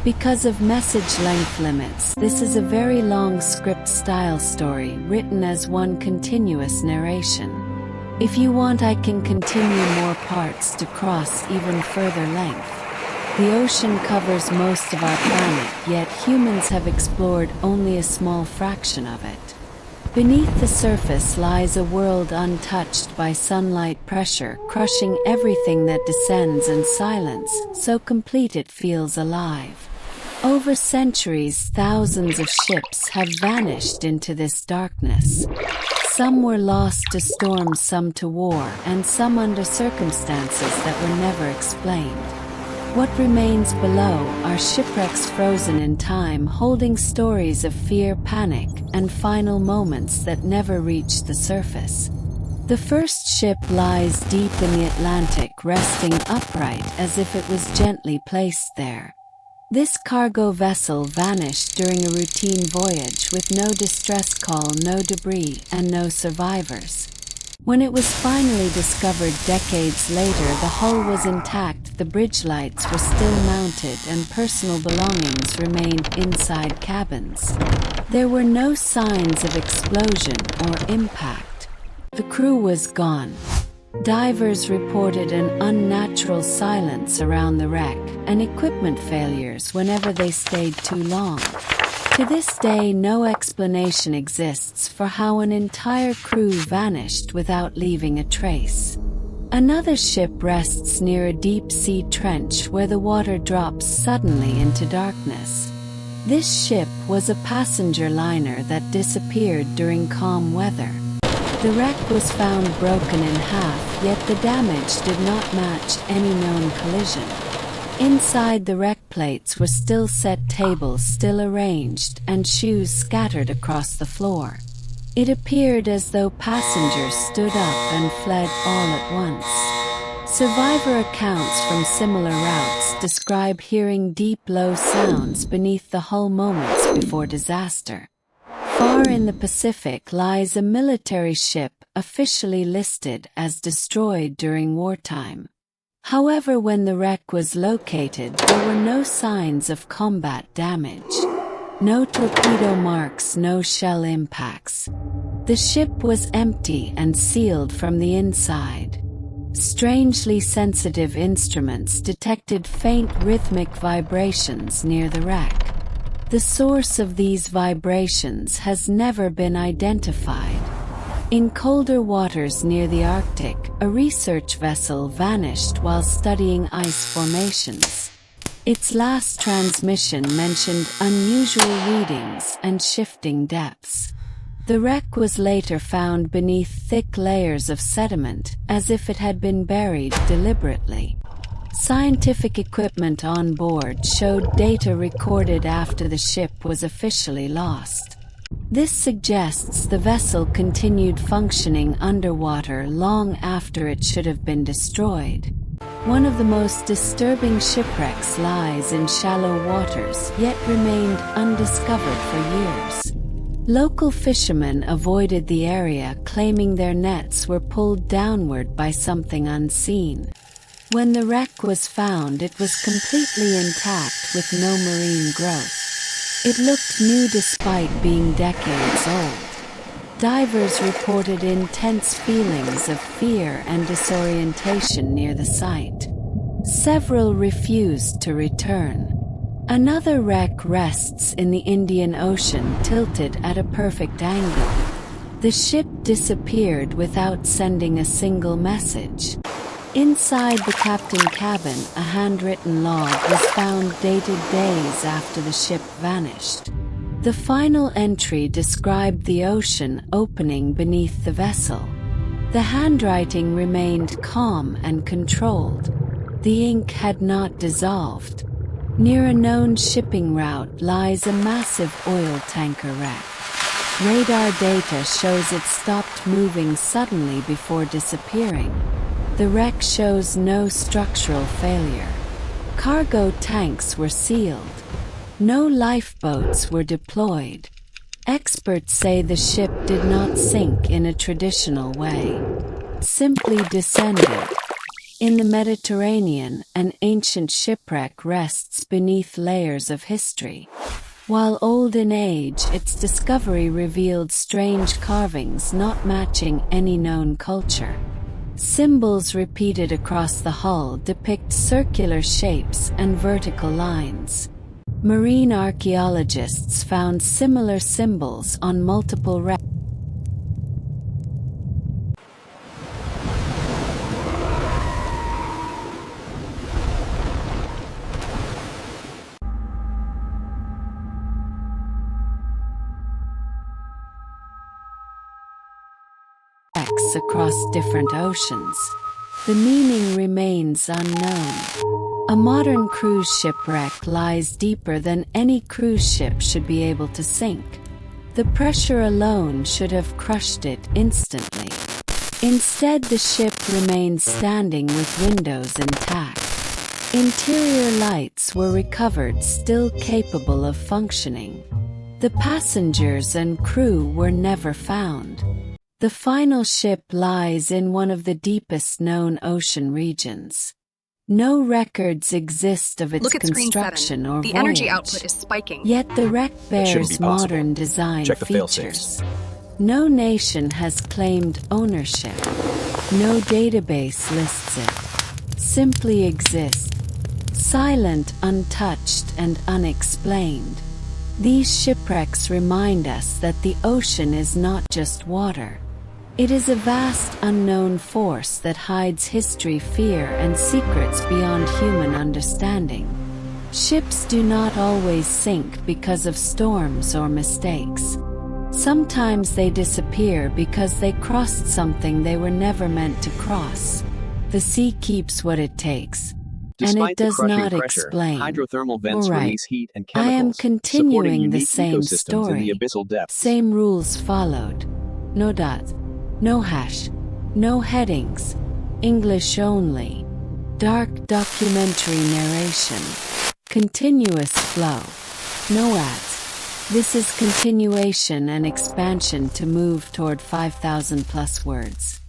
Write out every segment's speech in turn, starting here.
Because of message length limits, this is a very long script-style story written as one continuous narration. If you want, I can continue more parts to cross even further length. The ocean covers most of our planet, yet humans have explored only a small fraction of it. Beneath the surface lies a world untouched by sunlight pressure, crushing everything that descends, and silence, so complete it feels alive. Over centuries, thousands of ships have vanished into this darkness. Some were lost to storms, some to war, and some under circumstances that were never explained. What remains below are shipwrecks frozen in time, holding stories of fear, panic, and final moments that never reached the surface. The first ship lies deep in the Atlantic, resting upright as if it was gently placed there. This cargo vessel vanished during a routine voyage with no distress call, no debris, and no survivors. When it was finally discovered decades later, the hull was intact, the bridge lights were still mounted, and personal belongings remained inside cabins. There were no signs of explosion or impact. The crew was gone. Divers reported an unnatural silence around the wreck, and equipment failures whenever they stayed too long. To this day, no explanation exists for how an entire crew vanished without leaving a trace. Another ship rests near a deep-sea trench where the water drops suddenly into darkness. This ship was a passenger liner that disappeared during calm weather. The wreck was found broken in half, yet the damage did not match any known collision. Inside, the wreck plates were still set, tables still arranged, and shoes scattered across the floor. It appeared as though passengers stood up and fled all at once. Survivor accounts from similar routes describe hearing deep, low sounds beneath the hull moments before disaster. Far in the Pacific lies a military ship officially listed as destroyed during wartime. However, when the wreck was located, there were no signs of combat damage. No torpedo marks, no shell impacts. The ship was empty and sealed from the inside. Strangely sensitive instruments detected faint rhythmic vibrations near the wreck. The source of these vibrations has never been identified. In colder waters near the Arctic, a research vessel vanished while studying ice formations. Its last transmission mentioned unusual readings and shifting depths. The wreck was later found beneath thick layers of sediment, as if it had been buried deliberately. Scientific equipment on board showed data recorded after the ship was officially lost. This suggests the vessel continued functioning underwater long after it should have been destroyed. One of the most disturbing shipwrecks lies in shallow waters, yet remained undiscovered for years. Local fishermen avoided the area, claiming their nets were pulled downward by something unseen. When the wreck was found, it was completely intact with no marine growth. It looked new despite being decades old. Divers reported intense feelings of fear and disorientation near the site. Several refused to return. Another wreck rests in the Indian Ocean, tilted at a perfect angle. The ship disappeared without sending a single message. Inside the captain cabin, a handwritten log was found dated days after the ship vanished. The final entry described the ocean opening beneath the vessel. The handwriting remained calm and controlled. The ink had not dissolved. Near a known shipping route lies a massive oil tanker wreck. Radar data shows it stopped moving suddenly before disappearing. The wreck shows no structural failure. Cargo tanks were sealed. No lifeboats were deployed. Experts say the ship did not sink in a traditional way. Simply descended. In the Mediterranean, an ancient shipwreck rests beneath layers of history. While old in age, its discovery revealed strange carvings not matching any known culture. Symbols repeated across the hull depict circular shapes and vertical lines. Marine archaeologists found similar symbols on multiple wrecks across different oceans. The meaning remains unknown. A modern cruise shipwreck lies deeper than any cruise ship should be able to sink. The pressure alone should have crushed it instantly. Instead, the ship remained standing with windows intact. Interior lights were recovered, still capable of functioning. The passengers and crew were never found. The final ship lies in one of the deepest known ocean regions. No records exist of its construction or the voyage. energy output is spiking. Yet the wreck bears modern design features. No nation has claimed ownership. No database lists it. Simply exists. Silent, untouched, and unexplained. These shipwrecks remind us that the ocean is not just water. It is a vast unknown force that hides history, fear, and secrets beyond human understanding. Ships do not always sink because of storms or mistakes. Sometimes they disappear because they crossed something they were never meant to cross. The sea keeps what it takes, and it does not explain. Hydrothermal vents release heat and I am chemicals, continuing the same ecosystems story. in the abyssal depths. Same rules followed. No dot. No hash. No headings. English only. Dark documentary narration. Continuous flow. No ads. This is continuation and expansion to move toward 5,000 plus words.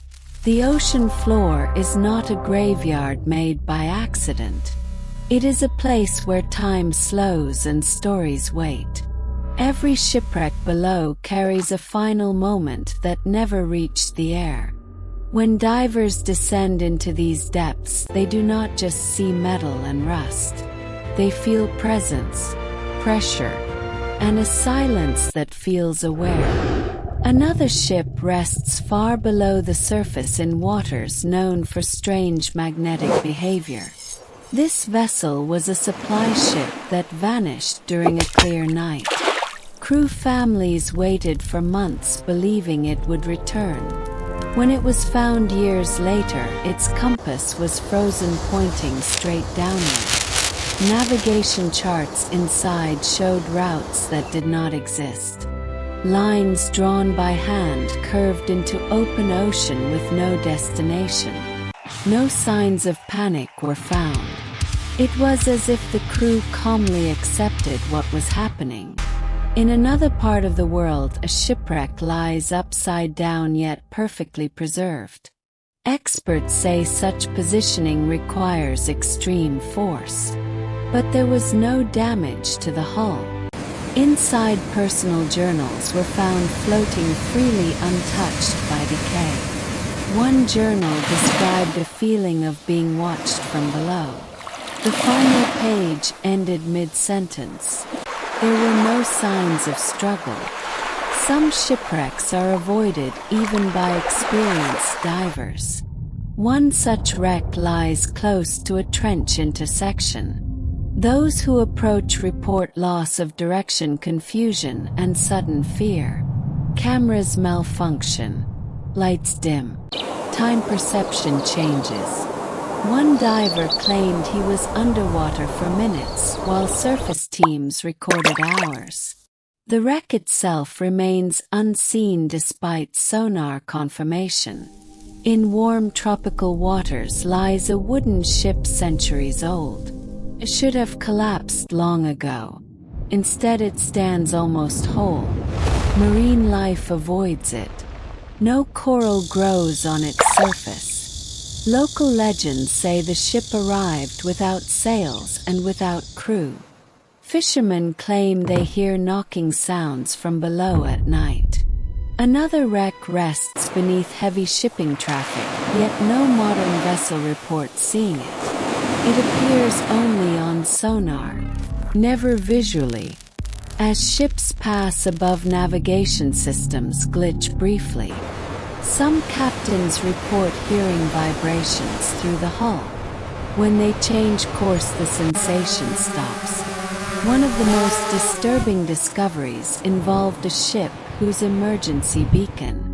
The ocean floor is not a graveyard made by accident. It is a place where time slows and stories wait. Every shipwreck below carries a final moment that never reached the air. When divers descend into these depths, they do not just see metal and rust. They feel presence, pressure, and a silence that feels aware. Another ship rests far below the surface in waters known for strange magnetic behavior. This vessel was a supply ship that vanished during a clear night. Crew families waited for months believing it would return. When it was found years later, its compass was frozen, pointing straight downward. Navigation charts inside showed routes that did not exist. Lines drawn by hand curved into open ocean with no destination. No signs of panic were found. It was as if the crew calmly accepted what was happening. In another part of the world, a shipwreck lies upside down yet perfectly preserved. Experts say such positioning requires extreme force. But there was no damage to the hull. Inside, personal journals were found floating freely, untouched by decay. One journal described a feeling of being watched from below. The final page ended mid-sentence. There were no signs of struggle. Some shipwrecks are avoided even by experienced divers. One such wreck lies close to a trench intersection. Those who approach report loss of direction, confusion, and sudden fear. Cameras malfunction. Lights dim. Time perception changes. One diver claimed he was underwater for minutes, while surface teams recorded hours. The wreck itself remains unseen despite sonar confirmation. In warm tropical waters lies a wooden ship centuries old. It should have collapsed long ago. Instead, it stands almost whole. Marine life avoids it. No coral grows on its surface. Local legends say the ship arrived without sails and without crew. Fishermen claim they hear knocking sounds from below at night. Another wreck rests beneath heavy shipping traffic, yet no modern vessel reports seeing it. It appears only on sonar, never visually. As ships pass above navigation systems glitch briefly. Some captains report hearing vibrations through the hull. When they change course, the sensation stops. One of the most disturbing discoveries involved a ship whose emergency beacon